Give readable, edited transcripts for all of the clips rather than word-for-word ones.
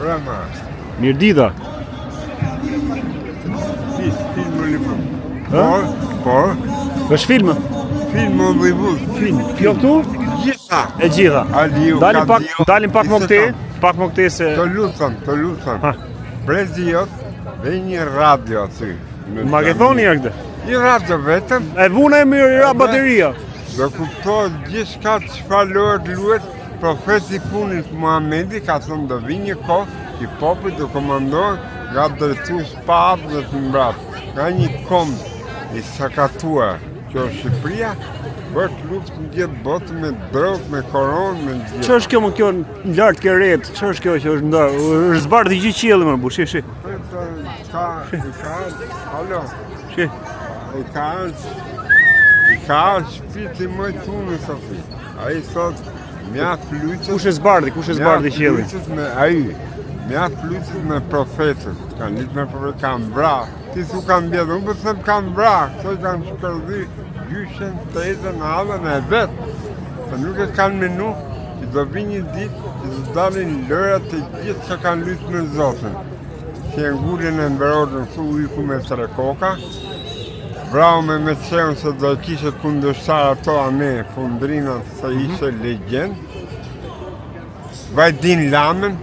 Brama. Mirë dita. Por. Është film? Film Hollywood. Film. Jo këtu? Gjitha. E gjitha. Aliu, Dalim pak më këtej se... Të lutem. Brezi jot, dhe një radio aty. Ma ke thoni e këtë? Një radio vetëm. E vuna e mirë ra bateria. Do kuptohet gjithçka çfarë lohet luhet. Profeti punit Muhamedi ka thënë do vi një kohë i popullit do komandohen nga drejtues pa dhe të mbrapa. Nga një komb i sakatuar që është Shqipëria, bëhet luftë në gjithë botën me drogë, me koronë, me gjithë. Ç'është kjo më kjo në lart ke ret? Ç'është kjo që është ndar? Është zbardh i gjithë qielli më bushi, shi. Alo. Shi. I ka shpiti më tunë sofi. Ai thot mjaft lutës. Kush e zbardhi qiellin? Mjaft lutës me profetët. Kanë litë me profetët, kanë vra. Ti thu kanë bjetë, unë përse kanë vra. Këto kanë shkërdi gjyshen, tezën, adhen e vetë. Se nuk e kanë menu, që do vi një ditë, që do dalin lërat të gjithë që kanë lutë me Zotin. Që e ngullin e mberotën, thu iku me 3 koka. Vrau me qenë se do kishe kundërshtar ato a ne, fundrinat se ishe legend. Vajdin Lamen,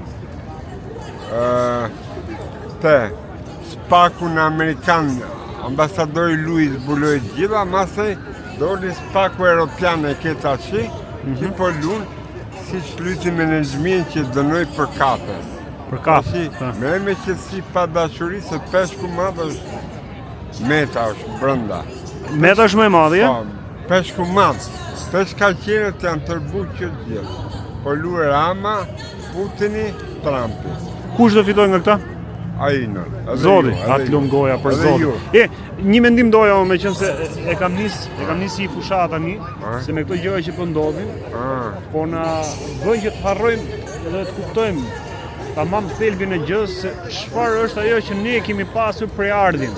spaku në Amerikan, ambasadori Luis Buloj gjitha, masej doli spaku Europian e këtë ashi, që po lunë, si shluti menexhmin që dënoj për kafe. Për kafe? Me që si pa dashuri, se peshku madhë është meta është brënda. Meta është më e madhe, ja? Peshku madhë. Peshka qenët janë tërbu që gjithë. Po luë Rama, Putini, Trumpi. Kush do fitoj nga këta? Aino. Zoti, atë lumë goja për Zoti. Një mendim doja me qënë se e kam nis si i fushat tani, se me këto gjëra që po ndodhin, po na bëjnë që të harrojmë edhe të kuptojmë tamam thelbin e gjës se çfarë është ajo që ne kemi pasur prej ardhin.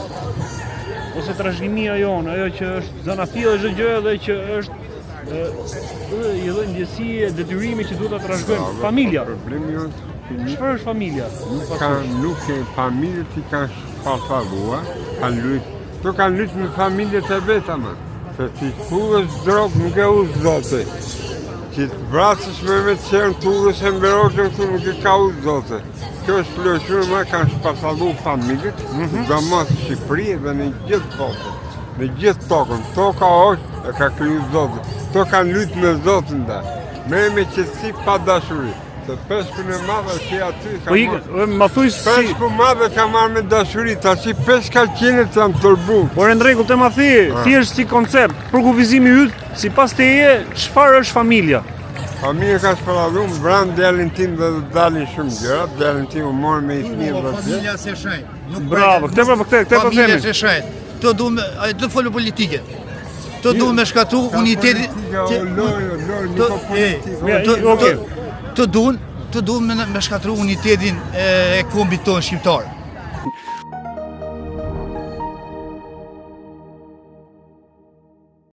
Ose trashëgimia jonë, ajo që është zanafilla çdo gjë dhe që është i dhënë ndjesi e detyrimi që duhet ta trashëgojmë. Familja. Problemi është çfarë është familja? Nuk e familjet i kanë shpafalluar, kanë luajtur. Këto kanë luajtur me familjet e veta më. Se ti kurrës drogë nuk e uz Zoti. Që të vrasësh me qenë të urës e mberotën këtu nuk e ka uz Zoti. Kjo është plëshuar më kanë shpafallu familjet, do mos Shqipëri dhe në gjithë botën. Në gjithë tokën. Toka është e ka kriju Zoti. To kanë luajtur me Zotin da. Me qetësi pa dashuri. Se peshkun e madhe që aty ka marrë. Peshku madhe ka marrë me dashuri, tash peshka qenët janë tërbu. Por e ndrejkull të ma thjesht si koncept, për kufizimi yt, sipas teje, çfarë është familja? Familja ka shpërradhu, vranë djalin tim dhe dalin shumë gjëra, djalin tim u morë me i fëmijë dhe familja se shajt. Bravo, këtë po themi. Familja se shajt. Të duhet të folë politike. Të duhet me shkatru unitetin. Të duhet me shkatru unitetin e kombit tonë shqiptar.